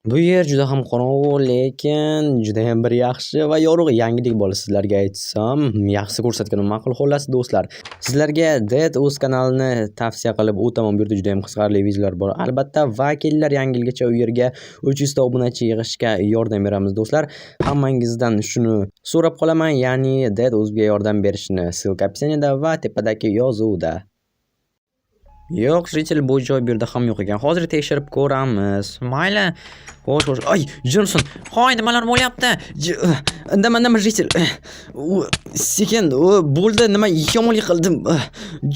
Bu yer juda ham qorong'u, lekin judayam bir yaxshi va yorug' yangilik bo'ldi sizlarga aytsam, yaxshisi ko'rsatganim ma'qul. Xullas do'stlar, sizlarga Dead o'z kanalini tavsiya qilib o'taman. Bu yerda judayam qiziqarli videolar bor. Albatta, va kelinglar yangi yilgacha u yerga 300 ta obunachi yig'ishga yordam beramiz do'stlar. Hammangizdan shuni so'rab qolaman, ya'ni Dead o'zga yordam berishni. Ссылка описаниеda va tepadagi yozuvda. Yo'q, jritel bu joy bu yerda ham yo'q ekan. Hozir tekshirib ko'ramiz. Mayli. Xo'sh. Ay, Jonson. Hoy, nimalar bo'lyapti? Indama jritel. Sekin, bo'ldi, nima yomonlik qildim.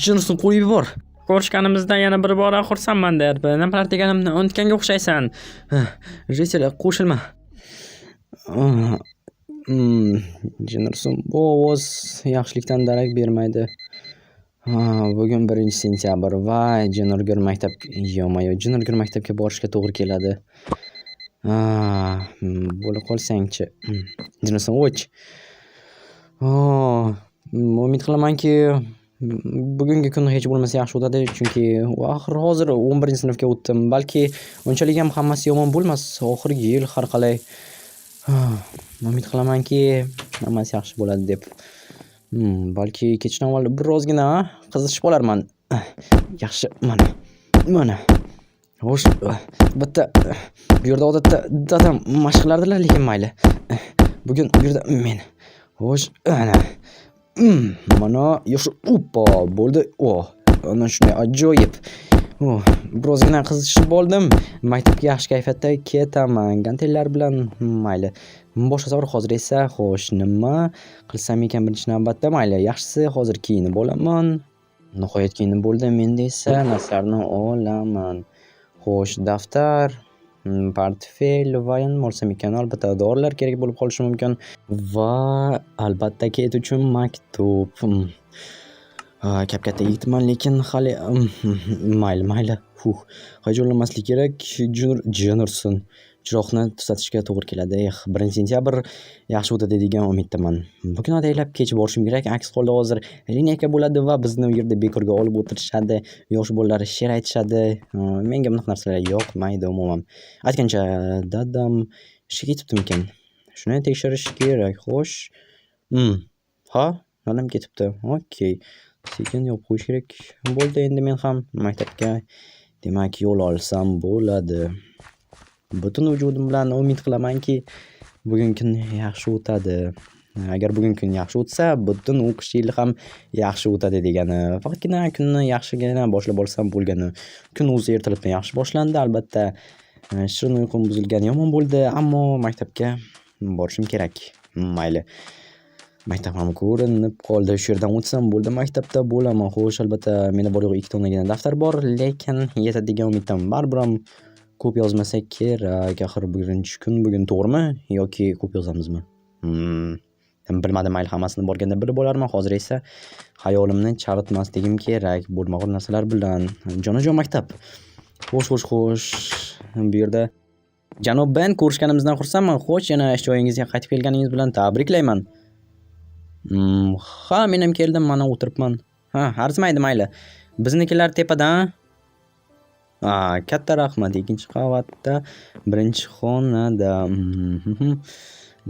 Jonson qo'yib yubor. Ko'rishganimizdan yana bir bora xursandman derdi. Nimalar deganimni unutganga o'xshaysan. Jritel, qo'shilma. Jonson, bu ovoz yaxshilikdan darak bermaydi. Bugun 1-sentyabr va Jenurgur maktabga borishga to'g'ri keladi. Bo'la qolsangchi. Jonson, o'ch. Umid qilamanki, bugungi kun hech bo'lmasa yaxshi o'tadi, chunki axir hozir 11-sinfga o'tdim. Balki unchalik ham hammasi yomon bo'lmas. Oxirgi yil har qalay. Umid qilamanki, hammasi yaxshi bo'ladi deb. Balki kechdan avval birozgina qizishib qolarman. Yaxshi, mana. Xo'sh, bitta bu yerda odatda dadam mashq qilardilar, lekin mayli. Bugun bu yerda men. Xo'sh, ana. Mana yosh bo'ldi. Ana shunday ajoyib. Birozgina qizishib oldim. Maktabga yaxshi kayfiyatda ketaman. Gantellar bilan mayli. Boshqa savol hozir esa xo'sh, nima qilsam ekan birinchi navbatda? Mayli, yaxshisi hozir kiyinib olaman. Nihoyat kiyinib bo'ldi. Menda esa narsalarni olaman. Xo'sh, daftar, portfel va nima olsam ekan? Albatta, dorilar kerak bo'lib qolishi mumkin va albatta ket uchun maktub. Kap-katta yigitman, lekin hali mayli. Hayajonlanmaslik kerak. Jonson. Chiroqni tuzatishga to'g'ri keladi. 1-sentyabr yaxshi o'tadi degan umiddaman. Bugun ataylab kech borishim kerak. Aks holda hozir lineyka bo'ladi va bizni u yerda bekorga olib o'tirishadi. Yosh bolalar she'r aytishadi. Menga bunaqa narsalar yoqmaydi umuman. Aytgancha, dadam ishga ketibdimikan? Shuni tekshirish kerak. Xo'sh. Dadam ketibdi. Okey. Sekin yopib qo'yish kerak. Bo'ldi, endi men ham maktabga demak yo'l olsam bo'ladi. Butun vujudim bilan umid qilamanki, bugungi kun yaxshi o'tadi. Agar bugungi kun yaxshi o'tsa, butun o'qish yili ham yaxshi o'tadi degani. Faqatgina kunni yaxshigina boshlab olsam bo'lgani. Kun o'zi ertalabdan yaxshi boshlandi, albatta. Shirin uyqum buzilgani yomon bo'ldi, ammo maktabga borishim kerak. Mayli. Maktab ham ko'rinib qoldi. Shu yerdan o'tsam bo'ldi, maktabda bo'laman. Xo'sh, albatta, menda bor yo'q 2 tonnagina daftar bor, lekin yetadi degan umiddaman. Baribir ham ko'p yozmasak kerak. Axir bugun bugun to'g'rimi yoki ko'p yozamizmi? Bilmadim, mayli, hammasini borganda bilib olarman. Hozir esa xayolimni charitmasligim kerak bo'lmag'ur narsalar bilan. Jonajon maktab. Xo'sh. Bu yerda janob Ben, ko'rishganimizdan xursandman. Xo'sh, yana ish joyingizga qaytib kelganingiz bilan tabriklayman. Men ham keldim, mana o'tiribman. Arzimaydi, mayli. Biznikilar tepadan. Katta rahmat. 2-qavatda, 1-xonada.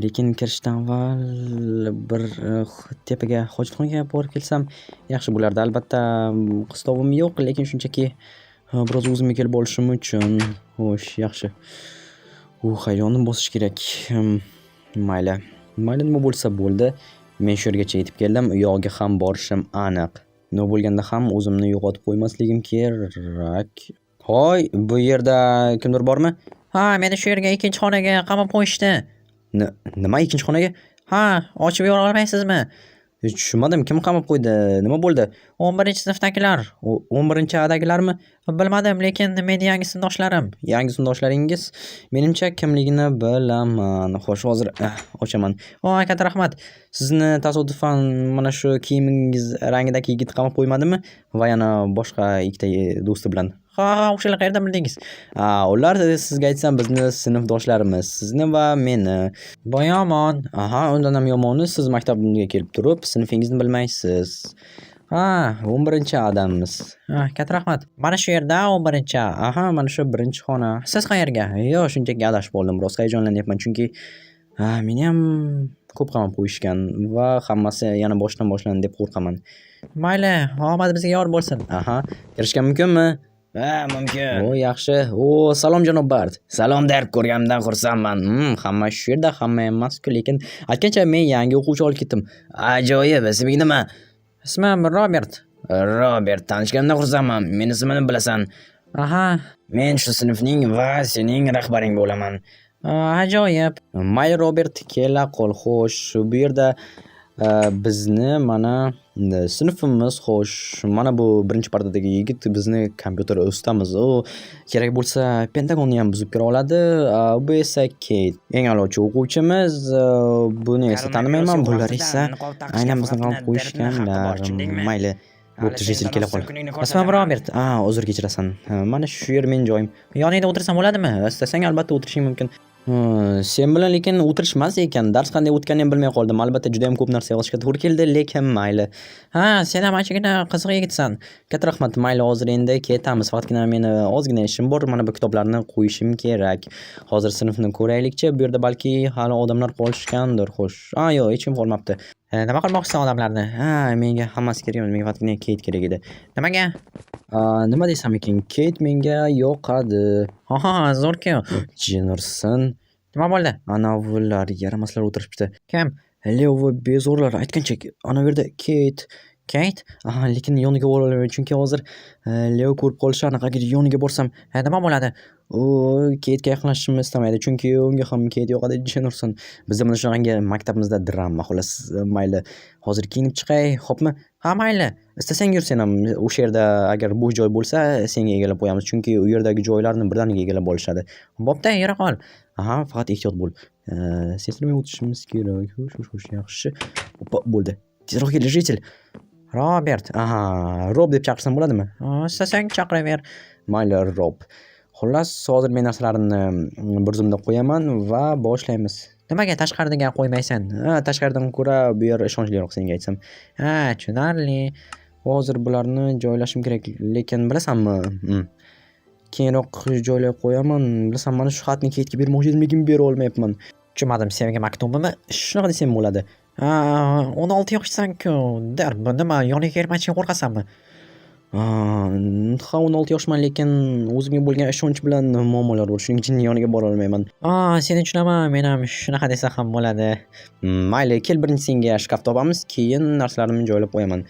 Lekin kirishdan avval bir tepaga hojatxonaga borib kelsam yaxshi bo'lardi. Albatta, qistovim yo'q, lekin shunchaki biroz o'zimga kelib olishim uchun. Xo'sh, yaxshi. Hayonim bosish kerak. Mayli, nima bo'lsa bo'ldi. Men shu yergacha yetib keldim. U yoqqa ham borishim aniq. Nima bo'lganda ham o'zimni yo'qotib qo'ymasligim kerak. Hoy, bu yerda kimdir bormi? Meni shu yerga 2-xonaga qamab qo'yishdi. Nima 2-xonaga? Ochib yura olmaysizmi? Tushunmadim, kim qamab qo'ydi? Nima bo'ldi? 11-sinfdagilar. 11-adagilarmi? Bilmadim, lekin meni yangi sinfdoshlarim. Yangi sinfdoshlaringiz? Menimcha kimligini bilaman. Xo'sh, hozir ochaman. Katta rahmat. Sizni tasodifan mana shu kiyimingiz rangidagi yigit qamab qo'ymadimi? Va yana boshqa 2 ta do'sti bilan. O'shalar qayerdan bildingiz? Ular sizga aytsam bizni sinfdoshlarimiz, sizni va meni. Yomon. Undan ham yomoni, siz maktabga kelib turib, sinfingizni bilmaysiz. Ha, 11 odammiz. Ha, katta rahmat. Mana shu yerda 11. Aha, mana shu birinchi xona. Siz qayerga? Yo'q, shunchaki adashib qoldim. Biroz hayajonlanyapman chunki meniyam ko'p qamab qo'yishgan va hammasi yana boshdan boshlandi deb qo'rqaman. Mayli, omad bizga yor bo'lsin. Aha, kirishga mumkinmi? Ha, mumkin. O, yaxshi. O, salom janob Bart. Salom deb ko'rganimdan xursandman. Hamma shu yerda, hamma emas-ku, lekin aytgancha men yangi o'quvchi olib ketdim. Ajoyib. Isming nima? Ismim Robert. Robert. Tanishganimdan xursandman. Meni ismini bilasan. Aha, Men shu sinfning va sening rahbaring bo'laman. ajoyib. Mayli Robert, kela qol. Xo'sh, bu yerda bizni mana sinfimiz, xo'sh, mana bu birinchi partadagi yigit bizni kompyuter ustamiz. U kerak bo'lsa Pentagonni ham buzib kira oladi. Bu esa Kate, eng a'lochi o'quvchimiz. Buni esa tanimayman, bular esa aynan bizni qamab qo'yishganlar. Mayli. Bo'pti, jezil kela qol. Ismim Robert. Uzr kechirasan. Mana shu yer men joyim. Yoningda o'tirsam bo'ladimi? Istasang albatta o'tirishing mumkin. Sen bilan lekin o'tirishmas ekan. Dars qanday o'tganini ham bilmay qoldim. Albatta juda ham ko'p narsa yozishga to'g'ri keldi, lekin mayli. Ha, sen ham anchagina qiziq yigitsan. Katta rahmat. Mayli, hozir endi ketamiz. Faqatgina meni ozgina ishim bor. Mana bu kitoblarni qo'yishim kerak. Hozir sinfni ko'raylikchi. Bu yerda balki hali odamlar qolishgandir. Xo'sh. Yo'q, hech kim qolmabdi. Nima qilmoqchisan odamlarni? Menga hammasi kerak emas. Menga faqatgina Kate kerak edi. Nimaga? Nima desam ekan? Kate menga yoqadi. Aha, zo'r-ku. Jinursin. Nima bo'ldi? Anavilar yaramaslar o'tiribdi. Kim? Leo va bezorlar aytgancha ana bu yerda Kate. Kate? Lekin yoniga bora olmayman chunki hozir Leo ko'rib qolishi anaqaga yoniga borsam Nima bo'ladi? u Kate'ga yaqinlashishimni istamaydi chunki unga ham Kate yoqadi tushunursan. Bizda mana shunaqangi maktabimizda drama xolos. Mayli, hozir kiyinib chiqay, xo'pmi? Ha, mayli. Istasang yur sen ham o'sha yerda agar bo'sh joy bo'lsa senga egallab qo'yamiz chunki u yerdagi joylarni birdaniga egallab olishadi. Bo'pti, yura qol. Faqat ehtiyot bo'l. Sezdirmay o'tishimiz kerak. Xo'sh, yaxshi. Oppa, bo'ldi. Tezroq kel, jitil. Robert. Rob deb chaqirsam bo'ladimi? Istasang chaqiraver. Mayli, Rob. Xullas, hozir men narsalarimni bir zumda qo'yaman va boshlaymiz. Nimaga tashqaridan qo'ymaysan? Tashqaridan ko'ra bu yer ishonchliroq senga aytsam. Tushunarli. Hozir bularni joylashim kerak, lekin bilasanmi? Keyinroq joylab qo'yaman. Bilasan, mana shu xatni Kate'ga bermoqchi edim, lekin bera olmayapman. Tushunmadim, sevgi maktubimi? Shunaqa desam bo'ladi. 16 yoshsan-ku. Bu nima, yoniga kelmasdan qo'rqasanmi? 16 yoshman, lekin o'zimga bo'lgan ishonch bilan muammolar bor. Shuning uchun yoniga bora olmayman. Seni tushunaman. Men ham shunaqa desa ham bo'ladi. Mayli, kel birinchi senga shkaf topamiz, keyin narsalarimni joylab qo'yaman.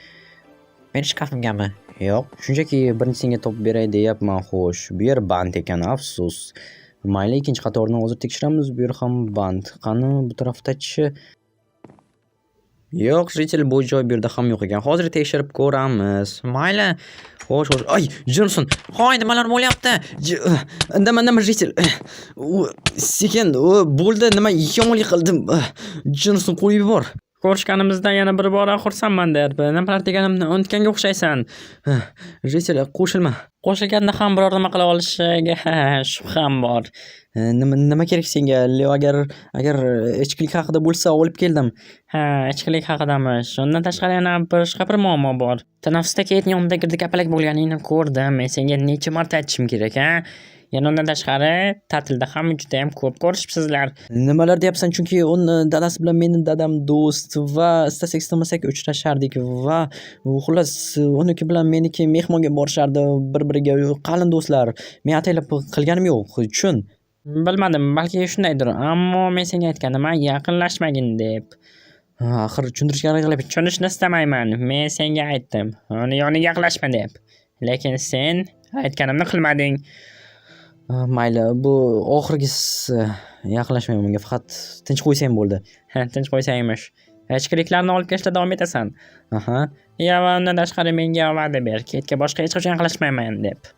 Meni shkafimgami? Yo'q, shunchaki birinchi senga topib beray deyapman. Xo'sh, bu yer band ekan, afsus. Mayli, ikkinchi qatorni hozir tekshiramiz. Bu yer ham band. Qani bu tarafdachi? Yo'q, jitil, bu joy bu yerda ham yo'q ekan. Hozir tekshirib ko'ramiz. Mayli. Xo'sh. Ay, Jonson. Hoy, nimalar bo'lyapti? Indama jitil. Sekin, bo'ldi, nima yomonlik qildim. Jonson, qo'yib yubor. Ko'rishganimizdan yana bir bora xursandman derdi. Nimalar deganimni unutganga o'xshaysan. Jitil, qo'shilma. Qo'shilganda ham biror nima qila olishiga shubham bor. Nima kerak senga? Leo agar ichkilik haqida bo'lsa olib keldim. Ichkilik haqidamish. Undan tashqari yana bir muammo bor. Tanaffusda Kate yonida girdi kapalak bo'lganingni ko'rdim. Men senga necha marta aytishim kerak, Yana undan tashqari ta'tilda ham juda ham ko'p ko'rishibsizlar. Nimalar deyapsan? Chunki uni dadasi bilan meni dadam do'st va istasak istamasak uchrashardik va xullas uniki bilan meniki mehmonga borishardi bir-biriga qalin do'stlar. Men ataylab qilganim yo'q, tushun. Bilmadim, balki shundaydir, ammo men senga aytganim yaqinlashmagin deb. Axir tushuntirishga harakat qilib, tushunishni istamayman. Men senga aytdim, uni yoniga yaqinlashma deb. Lekin sen aytganimni qilmading. Mayli, bu oxirgisi. Yaqinlashmayman unga, faqat tinch qo'ysang bo'ldi. Tinch qo'ysangmish. Ichkiliklarni olib kelishda davom etasan. Va undan tashqari menga va'da ber, Kate'ga boshqa hech qachon yaqinlashmayman deb.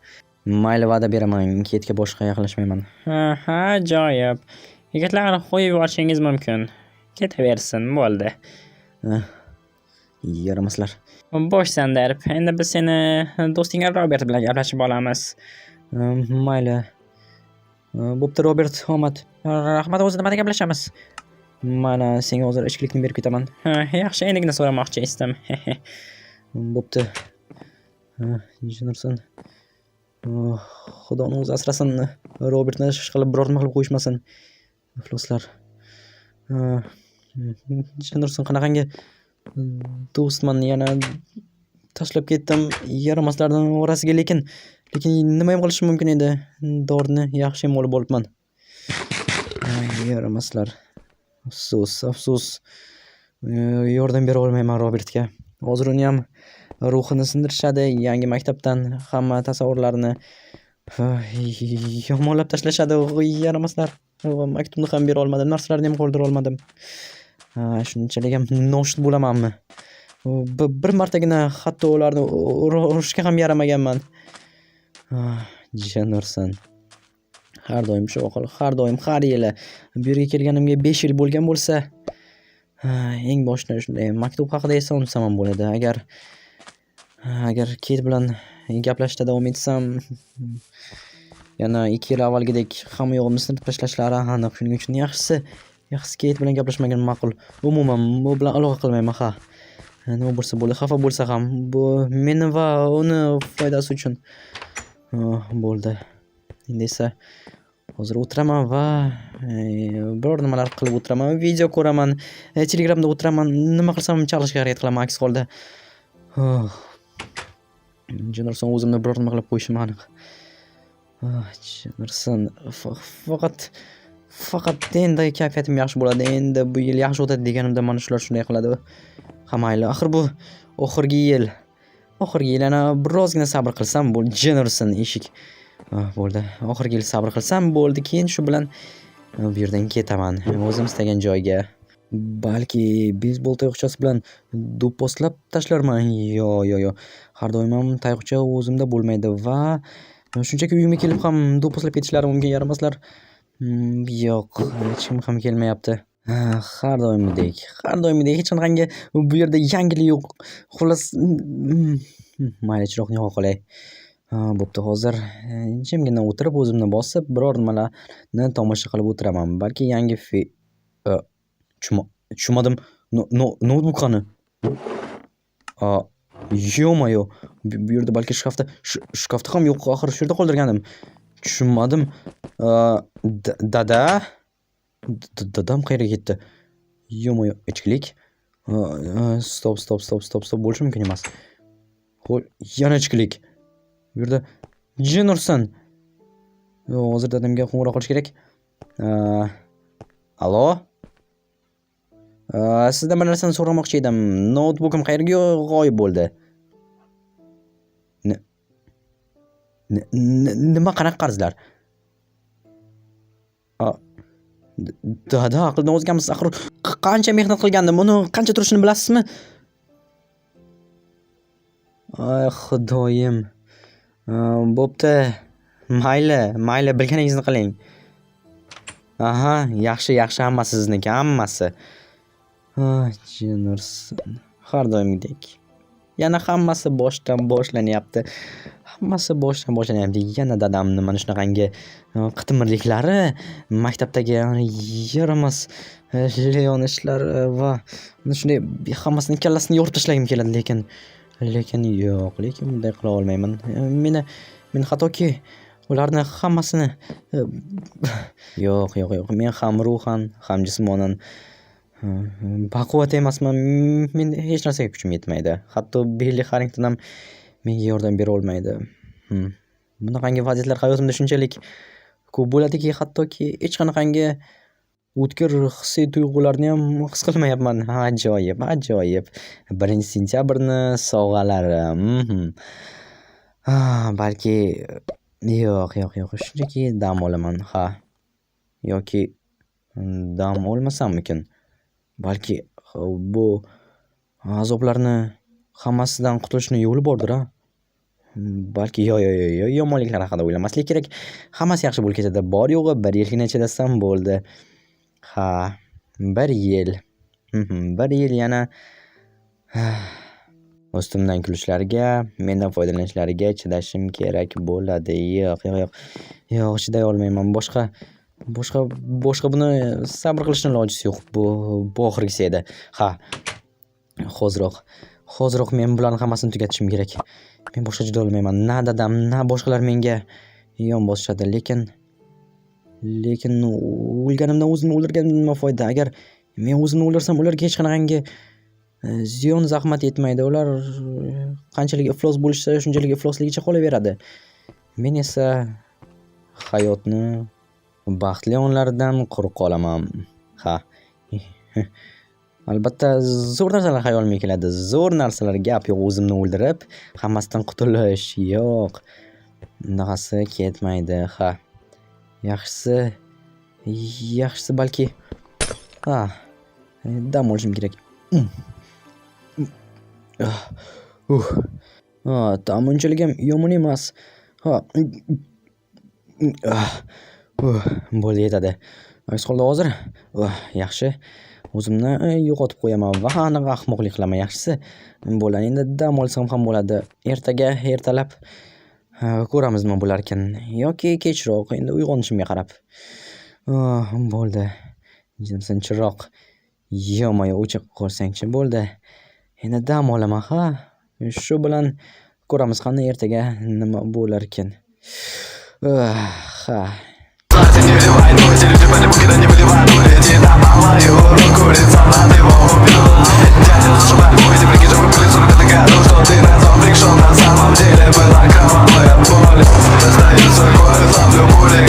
Mayli, va'da beraman, Kate'ga boshqa yaqinlashmayman. Ajoyib. Yigitlar, qo'yib yuborishingiz mumkin. Ketaversin, bo'ldi. Yaramaslar. Bo'shsan derib. Endi biz seni do'sting Robert bilan gaplashib olamiz. Mayli. Bo'pti, Robert, omad. Rahmat, o'zi nimada gaplashamiz? Mana senga hozir ichkilikni berib ketaman. Yaxshi, endigina so'ramoqchi edim. Bo'pti. Jino'rsan. Xudoni o'zi asrasin. Robertni ishqilib biror nima qilib qo'yishmasin. Ifloslar. Jino'rsan qanaqangi do'stman yana tashlab ketdim yaramaslarning orasiga lekin nima ham qilishim mumkin edi? Dorini yaxshi ham olib olibman. Yaramaslar. Afsus. Yordam bera olmayman Robertga. Hozir uni ham ruhini sindirishadi, yangi maktabdan hamma tasavvurlarini yomonlab tashlashadi. Yaramaslar. Maktubni ham bera olmadim, narsalarni ham qoldira olmadim. Shunchalik ham noshud bo'lamanmi? Bir martagina hatto ularni urishga ham yaramaganman. Jino'rsan. Har doim shu xil, har doim, har yili bu yerga kelganimga 5 yil bo'lgan bo'lsa, eng boshida shunday maktub haqida esa unutsam ham bo'ladi. Agar Kate bilan gaplashishda davom etsam, yana 2 yil avvalgidek hamma yo'g'imni sindirib tashlashlari aniq. Shuning uchun yaxshisi Kate bilan gaplashmagan ma'qul. Umuman bu bilan aloqa qilmayman, ha. Nima bo'lsa bo'ldi, xafa bo'lsa ham, bu meni va uni foydasi uchun. Bo'ldi. Endi esa hozir o'tiraman va biror nimalar qilib o'tiraman, video ko'raman, Telegramda o'tiraman, nima qilsam chalishga harakat qilaman aks holda. Jino'rsan o'zimni biror nima qilib qo'yishim aniq. Jino'rsan faqat endi kayfiyatim yaxshi bo'ladi. Endi bu yil yaxshi o'tadi deganimda mana shular shunday qiladi. Ha mayli, axir bu oxirgi yil. Yana birozgina sabr qilsam bo'ldi. Jino'rsan eshik. Bo'ldi. Oxirgi yil sabr qilsam bo'ldi. Keyin shu bilan bu yerdan ketaman. O'zim istagan joyga. Balki beysbol tayoqchasi bilan do'pposlab tashlarman. Yo. Har doim ham tayoqcha o'zimda bo'lmaydi va shunchaki uyimga kelib ham do'pposlab ketishlari mumkin. Yaramaslar. Yo'q, hech kim ham kelmayapti. Har doimgidek hech qanaqangi bu yerda yangilik yo'q. Xullas, mayli chiroqni yoqa qolay. Bo'pti, hozir jimgina o'tirib o'zimni bosib biror nimalarni tomosha qilib o'tiraman. Balki yangi tushunmadim. Notebook qani? Yo'q-mayo. Bu yerda balki shkafda ham yo'q. Oxir shu yerda qoldirganim. Tushunmadim. Dadam qayerga ketdi? Yo'q-mayo, ichkilik. Stop bo'lishi mumkin emas. Xo'p, yana ichkilik. Bu yerda Jino'rsan. Hozir dadamga qo'ng'iroq qilish kerak. Alo? Sizdan bir narsani so'ramoqchi edim. Notebookim qayerga g'oyib bo'ldi? Nima qanaqa qarzlar? Dada, aqldan ozganmisiz? Axir qancha mehnat qilgandim, uni qancha turishini bilasizmi? Xudoyim. Bo'pti. Mayli, bilganingizni qiling. Yaxshi, hammasi sizniki, hammasi. Jino'rsan. Har doimgidek. Yana hammasi boshdan boshlanyapti. Yana dadamni mana shunaqangi qitmirliklari, maktabdagi yaramas leon ishlari va shunday hammasini kallasini yorib tashlagim keladi, lekin yo'q, bunday qila olmayman. Men hattoki ularni hammasini yo'q. Men ham ruhan, ham jismonan baquvvat emasman. Men hech narsaga kuchim yetmaydi. Hatto Billi Harrington ham menga yordam bera olmaydi. Bunaqangi vaziyatlar hayotimda shunchalik ko'p bo'ladiki, hattoki hech qanaqangi o'tkir hissiy tuyg'ularni ham his qilmayapman. Ajoyib. 1-sentyabrni sovg'alarim. Balki yo'q. Shunchaki dam olaman, ha. Yoki dam olmasammikin? Balki bu azoblarni hammasidan qutulishning yo'li bordir, ha. Balki yomonliklar haqida o'ylamaslik kerak. Hammasi yaxshi bo'lib ketadi. Bor yo'g'i 1 yilgina chidasam bo'ldi. Ha, 1 yil. 1 yil yana ustimdan kulishlariga, mendan foydalanishlariga chidashim kerak bo'ladi. Yo'q, chiday olmayman. Boshqa buni sabr qilishning ilojisi yo'q. Bu oxirgisi edi. Ha. Hoziroq men bularni hammasini tugatishim kerak. Men boshqa juda olmayman. Na dadam, na boshqalar menga yon bosishadi, lekin o'lganimdan o'zimni o'ldirganimdan nima foyda? Agar men o'zimni o'ldirsam, ularga hech qanaqangi ziyon zahmat yetmaydi. Ular qanchalik iflos bo'lishsa, shunchalik iflosligicha qolaveradi. Men esa hayotni baxtli onlaridan quruq qolaman. Ha. Albatta, zo'r narsalar xayolimga keladi. Zo'r narsalar, gap yo'q, o'zimni o'ldirib, hammasidan qutulish yo'q. Bunaqasi ketmaydi. Ha. Yaxshisi balki dam olishim kerak. Tam unchalik ham yomon emas. Bo'ldi, yetadi. Aks holda hozir yaxshi. O'zimni yo'qotib qo'yaman va aniq ahmoqlik qilaman. Yaxshisi bo'ladi. Endi dam olsam ham bo'ladi. Ertalab ko'ramiz nima bo'lar ekan. Yoki kechroq, endi uyg'onishimga qarab. Bo'ldi. Jimsin chiroq. Yo'may o'chib qolsang-chi, bo'ldi. Endi dam olaman, ha. Shu bilan ko'ramiz qani ertaga nima bo'lar ekan. Ha. Не выливай, но эти люди по-любому никогда не выливают. Лети на малую руку, лицо над его убил. Дядя зашибает мой, эти прикидывы были 40 году, что ты на зомбик шел, на самом деле была кровавая боль. Достаю свой кровь, ловлю пули.